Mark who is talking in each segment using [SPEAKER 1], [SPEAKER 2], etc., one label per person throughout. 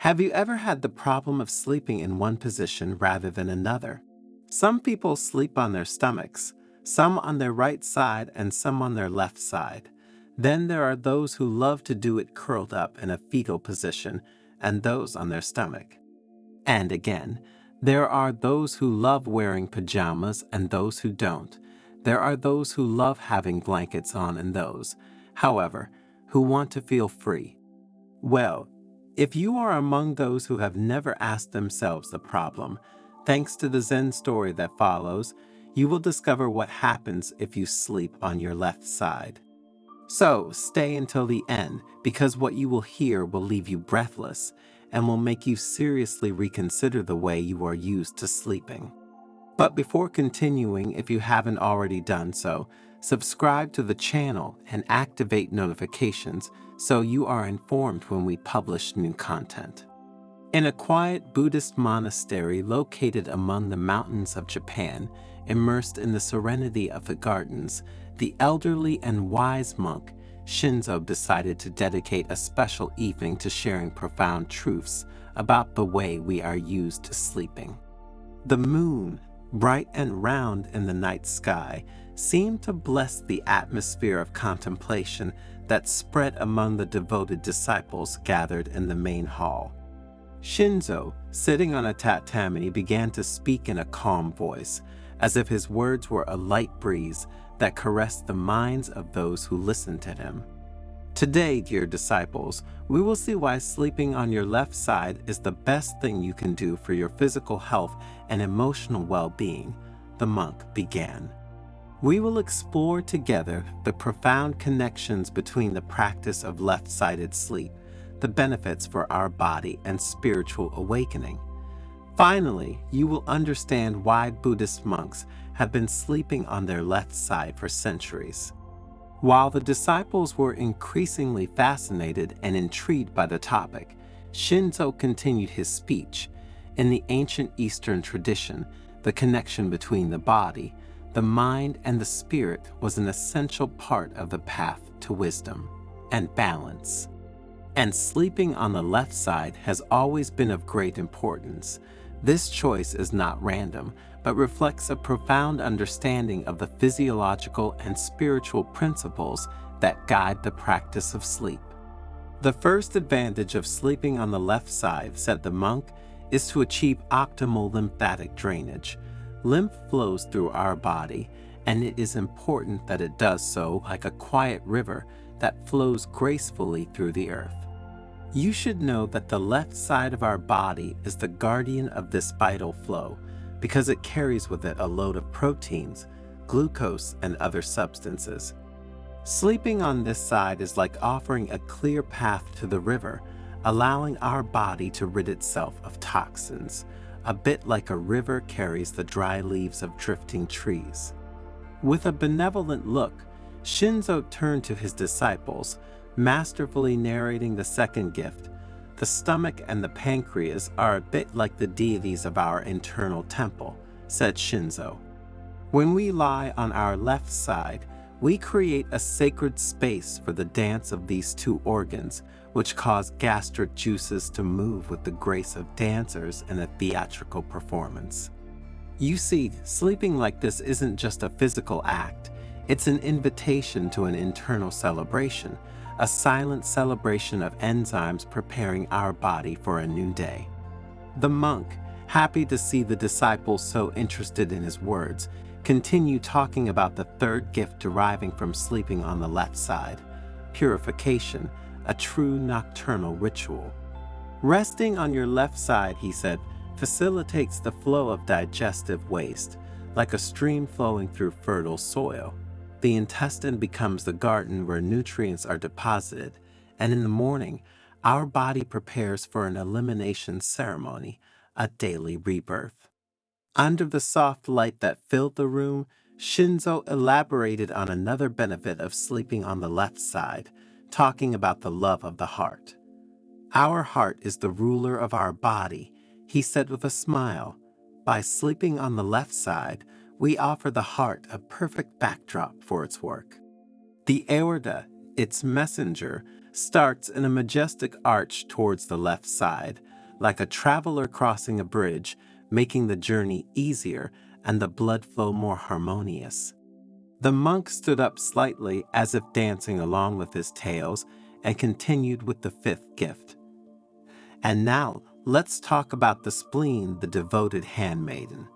[SPEAKER 1] Have you ever had the problem of sleeping in one position rather than another? Some people sleep on their stomachs, some on their right side and some on their left side. Then there are those who love to do it curled up in a fetal position and those on their stomach. And again, there are those who love wearing pajamas and those who don't. There are those who love having blankets on and those, however, who want to feel free. Well, if you are among those who have never asked themselves the problem, thanks to the Zen story that follows, you will discover what happens if you sleep on your left side. So, stay until the end, because what you will hear will leave you breathless and will make you seriously reconsider the way you are used to sleeping. But before continuing, if you haven't already done so, subscribe to the channel and activate notifications so you are informed when we publish new content. In a quiet Buddhist monastery located among the mountains of Japan, immersed in the serenity of the gardens, the elderly and wise monk Shinzo decided to dedicate a special evening to sharing profound truths about the way we are used to sleeping. The moon, bright and round in the night sky, seemed to bless the atmosphere of contemplation that spread among the devoted disciples gathered in the main hall. Shinzo, sitting on a tatami, began to speak in a calm voice, as if his words were a light breeze that caressed the minds of those who listened to him. Today, dear disciples, we will see why sleeping on your left side is the best thing you can do for your physical health and emotional well-being, the monk began. We will explore together the profound connections between the practice of left-sided sleep, the benefits for our body and spiritual awakening. Finally, you will understand why Buddhist monks have been sleeping on their left side for centuries. While the disciples were increasingly fascinated and intrigued by the topic, Shinzo continued his speech. In the ancient Eastern tradition, the connection between the body, the mind, and the spirit was an essential part of the path to wisdom and balance. And sleeping on the left side has always been of great importance. This choice is not random, but reflects a profound understanding of the physiological and spiritual principles that guide the practice of sleep. The first advantage of sleeping on the left side, said the monk, is to achieve optimal lymphatic drainage. Lymph flows through our body, and it is important that it does so like a quiet river that flows gracefully through the earth. You should know that the left side of our body is the guardian of this vital flow because it carries with it a load of proteins, glucose, and other substances. Sleeping on this side is like offering a clear path to the river, allowing our body to rid itself of toxins, a bit like a river carries the dry leaves of drifting trees. With a benevolent look, Shinzo turned to his disciples, masterfully narrating the second gift. The stomach and the pancreas are a bit like the deities of our internal temple, said Shinzo. When we lie on our left side, we create a sacred space for the dance of these two organs, which cause gastric juices to move with the grace of dancers in a theatrical performance. You see, sleeping like this isn't just a physical act, it's an invitation to an internal celebration, a silent celebration of enzymes preparing our body for a new day. The monk, happy to see the disciples so interested in his words, continued talking about the third gift deriving from sleeping on the left side, purification, a true nocturnal ritual. Resting on your left side, he said, facilitates the flow of digestive waste, like a stream flowing through fertile soil. The intestine becomes the garden where nutrients are deposited, and in the morning, our body prepares for an elimination ceremony, a daily rebirth. Under the soft light that filled the room, Shinzo elaborated on another benefit of sleeping on the left side, talking about the love of the heart. Our heart is the ruler of our body, he said with a smile. By sleeping on the left side, we offer the heart a perfect backdrop for its work. The aorta, its messenger, starts in a majestic arch towards the left side, like a traveler crossing a bridge, making the journey easier and the blood flow more harmonious. The monk stood up slightly as if dancing along with his tales and continued with the fifth gift. And now, let's talk about the spleen, the devoted handmaiden.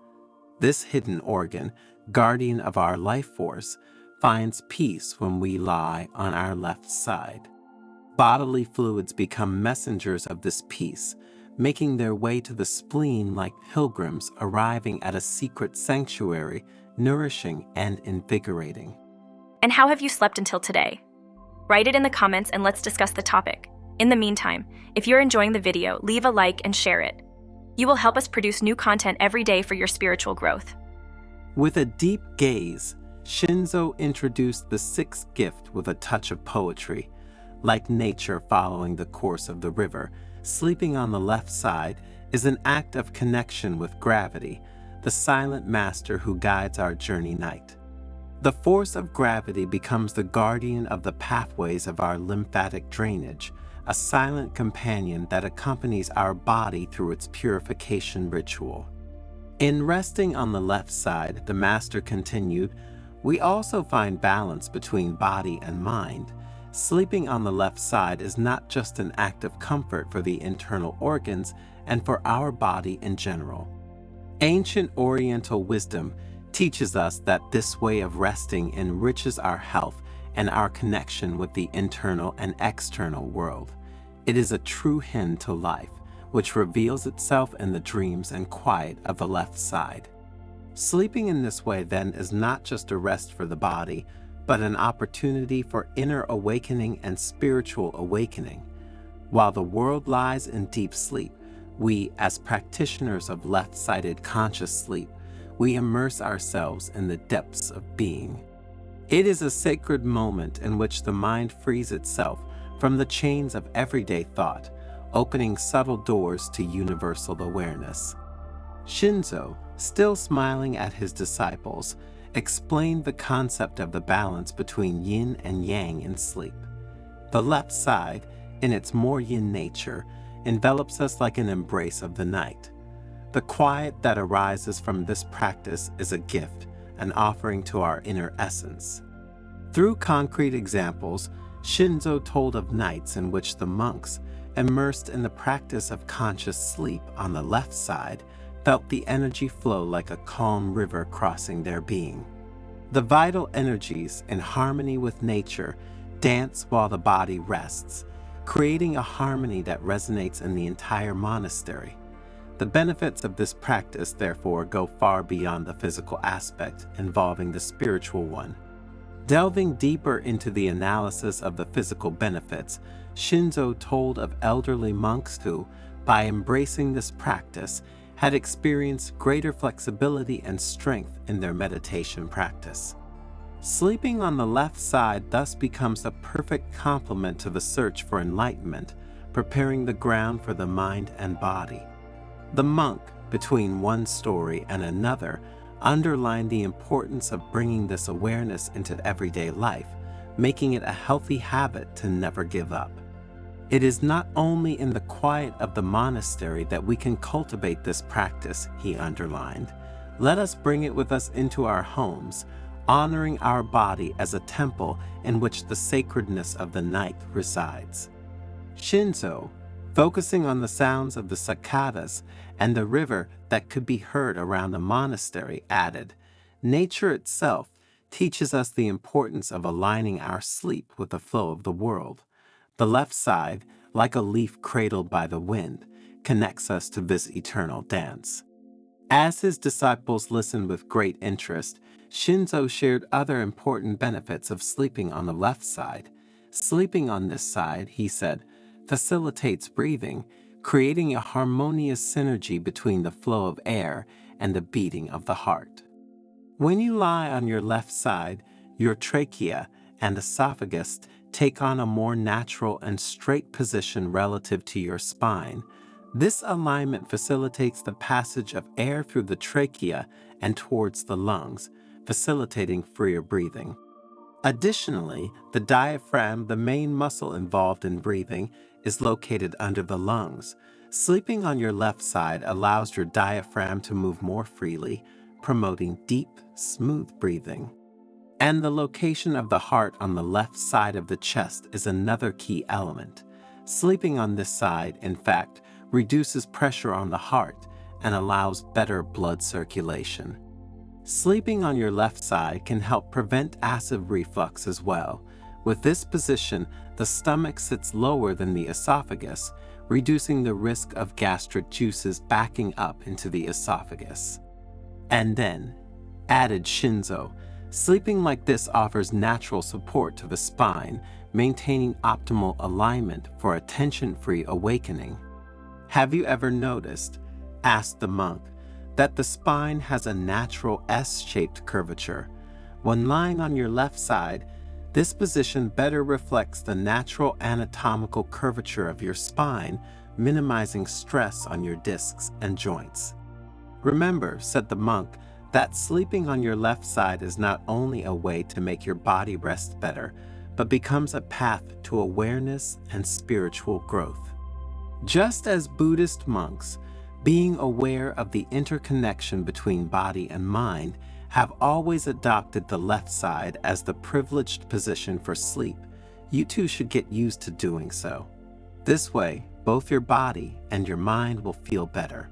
[SPEAKER 1] This hidden organ, guardian of our life force, finds peace when we lie on our left side. Bodily fluids become messengers of this peace, making their way to the spleen like pilgrims arriving at a secret sanctuary, nourishing and invigorating.
[SPEAKER 2] And how have you slept until today? Write it in the comments and let's discuss the topic. In the meantime, if you're enjoying the video, leave a like and share it. You will help us produce new content every day for your spiritual growth.
[SPEAKER 1] With a deep gaze, Shinzo introduced the sixth gift with a touch of poetry. Like nature following the course of the river, sleeping on the left side is an act of connection with gravity, the silent master who guides our journey night. The force of gravity becomes the guardian of the pathways of our lymphatic drainage, a silent companion that accompanies our body through its purification ritual. In resting on the left side, the master continued, we also find balance between body and mind. Sleeping on the left side is not just an act of comfort for the internal organs and for our body in general. Ancient Oriental wisdom teaches us that this way of resting enriches our health and our connection with the internal and external world. It is a true hymn to life, which reveals itself in the dreams and quiet of the left side. Sleeping in this way then is not just a rest for the body, but an opportunity for inner awakening and spiritual awakening. While the world lies in deep sleep, we, as practitioners of left-sided conscious sleep, we immerse ourselves in the depths of being. It is a sacred moment in which the mind frees itself from the chains of everyday thought, opening subtle doors to universal awareness. Shinzo, still smiling at his disciples, explained the concept of the balance between yin and yang in sleep. The left side, in its more yin nature, envelops us like an embrace of the night. The quiet that arises from this practice is a gift, an offering to our inner essence. Through concrete examples, Shinzo told of nights in which the monks, immersed in the practice of conscious sleep on the left side, felt the energy flow like a calm river crossing their being. The vital energies, in harmony with nature, dance while the body rests, creating a harmony that resonates in the entire monastery. The benefits of this practice, therefore, go far beyond the physical aspect, involving the spiritual one. Delving deeper into the analysis of the physical benefits, Shinzo told of elderly monks who, by embracing this practice, had experienced greater flexibility and strength in their meditation practice. Sleeping on the left side thus becomes a perfect complement to the search for enlightenment, preparing the ground for the mind and body. The monk, between one story and another, underlined the importance of bringing this awareness into everyday life, making it a healthy habit to never give up. It is not only in the quiet of the monastery that we can cultivate this practice, he underlined. Let us bring it with us into our homes, honoring our body as a temple in which the sacredness of the night resides. Shinzo, focusing on the sounds of the cicadas and the river that could be heard around the monastery, added, nature itself teaches us the importance of aligning our sleep with the flow of the world. The left side, like a leaf cradled by the wind, connects us to this eternal dance. As his disciples listened with great interest, Shinzo shared other important benefits of sleeping on the left side. Sleeping on this side, he said, facilitates breathing, creating a harmonious synergy between the flow of air and the beating of the heart. When you lie on your left side, your trachea and esophagus take on a more natural and straight position relative to your spine. This alignment facilitates the passage of air through the trachea and towards the lungs, facilitating freer breathing. Additionally, the diaphragm, the main muscle involved in breathing, is located under the lungs, Sleeping on your left side allows your diaphragm to move more freely, promoting deep, smooth breathing. And the location of the heart on the left side of the chest is another key element. Sleeping on this side, in fact, reduces pressure on the heart and allows better blood circulation. Sleeping on your left side can help prevent acid reflux as well. With this position, the stomach sits lower than the esophagus, reducing the risk of gastric juices backing up into the esophagus. And then, added Shinzo. Sleeping like this offers natural support to the spine, maintaining optimal alignment for a tension-free awakening. Have you ever noticed, asked the monk, that the spine has a natural S-shaped curvature? When lying on your left side, this position better reflects the natural anatomical curvature of your spine, minimizing stress on your discs and joints. Remember, said the monk, that sleeping on your left side is not only a way to make your body rest better, but becomes a path to awareness and spiritual growth. Just as Buddhist monks, being aware of the interconnection between body and mind, have always adopted the left side as the privileged position for sleep, you too should get used to doing so. This way, both your body and your mind will feel better.